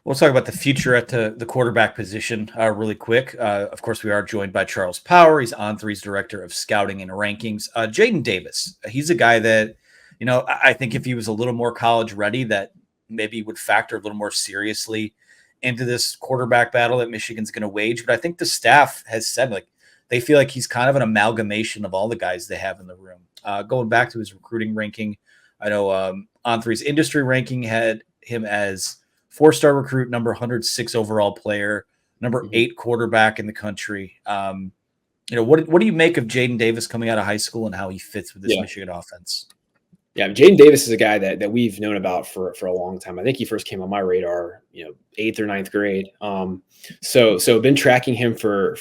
We'll talk about the future at the quarterback position really quick. Of course, we are joined by Charles Power. He's On3's director of scouting and rankings. Jadyn Davis, he's a guy that, I think if he was a little more college ready, that maybe would factor a little more seriously into this quarterback battle that Michigan's going to wage. But I think the staff has said like they feel like he's kind of an amalgamation of all the guys they have in the room. Going back to his recruiting ranking, I know On3's industry ranking had him as four-star recruit, number 106 overall player, number 8 quarterback in the country. What do you make of Jadyn Davis coming out of high school and how he fits with this Michigan offense? Yeah, Jadyn Davis is a guy that we've known about for a long time. I think he first came on my radar, 8th or 9th grade. So been tracking him for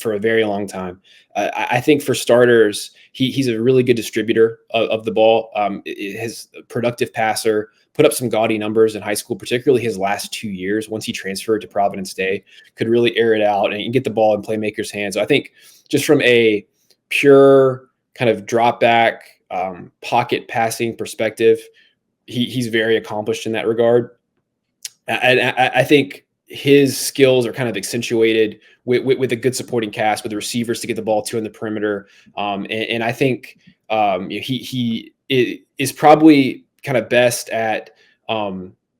a very long time. I think for starters, he's a really good distributor of the ball. His productive passer, put up some gaudy numbers in high school, particularly his last 2 years. Once he transferred to Providence Day, could really air it out and get the ball in playmakers' hands. So I think just from a pure kind of drop back, pocket passing perspective, he's very accomplished in that regard. And I think his skills are kind of accentuated with a good supporting cast, with the receivers to get the ball to in the perimeter. And I think he is probably kind of best at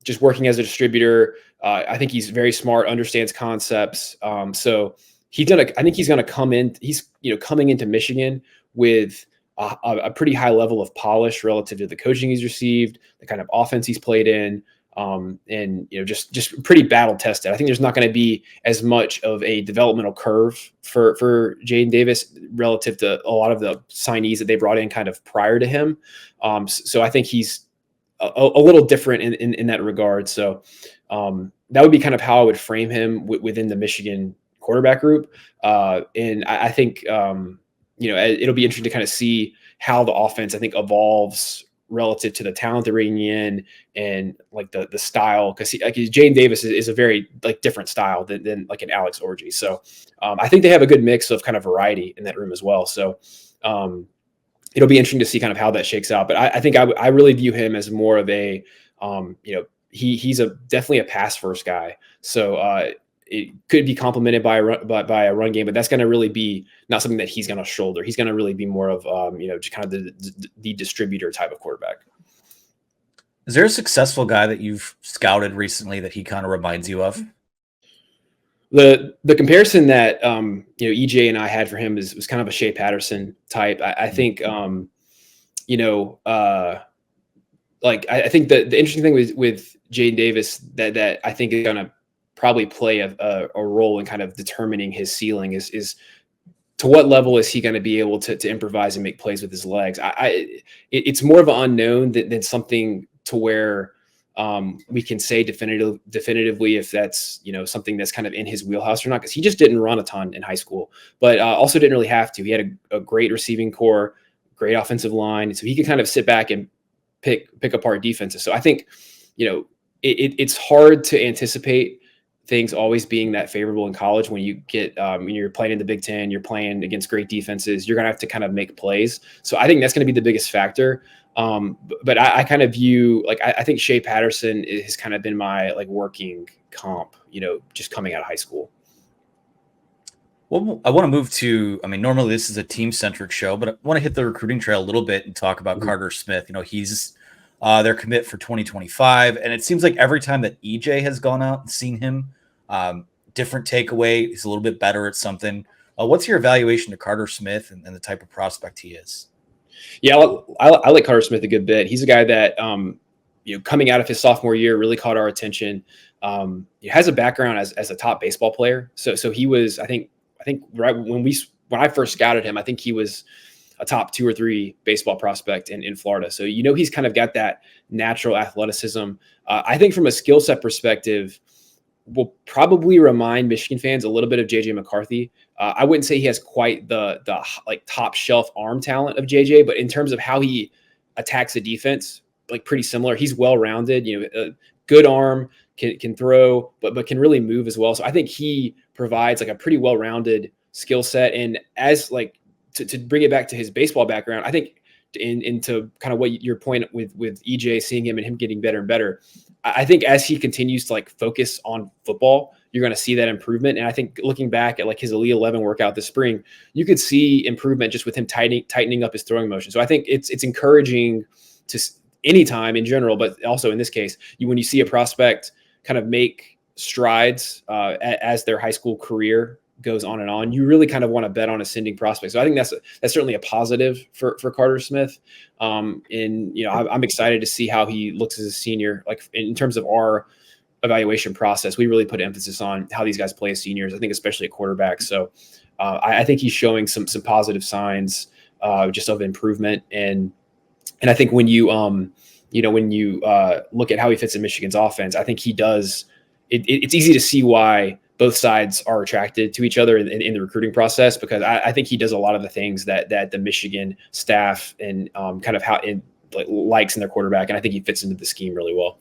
just working as a distributor. I think he's very smart, understands concepts. So I think he's going to come in. He's coming into Michigan with a pretty high level of polish relative to the coaching he's received, the kind of offense he's played in, and just pretty battle tested. I think there's not going to be as much of a developmental curve for Jadyn Davis relative to a lot of the signees that they brought in kind of prior to him. So I think he's a little different in that regard. So that would be kind of how I would frame him within the Michigan quarterback group. And I think it'll be interesting to kind of see how the offense, I think, evolves relative to the talent they're bringing in and like the style. Because Jadyn Davis is a very different style than like an Alex Orji. So I think they have a good mix of kind of variety in that room as well. So it'll be interesting to see kind of how that shakes out. But I think I really view him as more of a, he's definitely a pass first guy. So it could be complemented by a run game, but that's going to really be not something that he's going to shoulder. He's going to really be more of, just kind of the distributor type of quarterback. Is there a successful guy that you've scouted recently that he kind of reminds you of? The comparison that EJ and I had for him was kind of a Shay Patterson type. I think I think the interesting thing with Jadyn Davis that I think is going to probably play a role in kind of determining his ceiling is to what level is he going to be able to improvise and make plays with his legs. It's more of an unknown than something to where we can say definitively if that's something that's kind of in his wheelhouse or not, because he just didn't run a ton in high school, but also didn't really have to. He had a great receiving core, great offensive line, so he could kind of sit back and pick apart defenses. So I think it's hard to anticipate things always being that favorable in college. When you get when you're playing in the Big Ten, you're playing against great defenses, you're gonna have to kind of make plays. So I think that's going to be the biggest factor. But I kind of view I think Shay Patterson has kind of been my working comp, just coming out of high school. Well, I want to move to, normally this is a team-centric show, but I want to hit the recruiting trail a little bit and talk about Carter Smith. He's their commit for 2025. And it seems like every time that EJ has gone out and seen him, different takeaway. He's a little bit better at something. What's your evaluation of Carter Smith and the type of prospect he is? Yeah, I like Carter Smith a good bit. He's a guy that, coming out of his sophomore year, really caught our attention. He has a background as a top baseball player. So he was, I think right when I first scouted him, I think he was a top 2 or 3 baseball prospect in Florida. So, he's kind of got that natural athleticism. I think from a skill set perspective, will probably remind Michigan fans a little bit of JJ McCarthy. I wouldn't say he has quite the top shelf arm talent of JJ, but in terms of how he attacks the defense, pretty similar. He's well-rounded, good arm, can throw, but can really move as well. So I think he provides a pretty well-rounded skill set. And as to bring it back to his baseball background, I think into kind of what your point with EJ, seeing him and him getting better and better. I think as he continues to like focus on football, you're going to see that improvement. And I think looking back at like his Elite 11 workout this spring, you could see improvement just with him tightening up his throwing motion. So I think it's encouraging to anytime in general, but also in this case, when you see a prospect kind of make strides as their high school career goes on and on, you really kind of want to bet on ascending prospects. So I think that's certainly a positive for Carter Smith. And I'm excited to see how he looks as a senior. Like in terms of our evaluation process, we really put emphasis on how these guys play as seniors. I think especially at quarterback. So I think he's showing some positive signs just of improvement. And I think when you look at how he fits in Michigan's offense, I think he does. It's easy to see why both sides are attracted to each other in the recruiting process, because I think he does a lot of the things that the Michigan staff and kind of how it likes in their quarterback. And I think he fits into the scheme really well.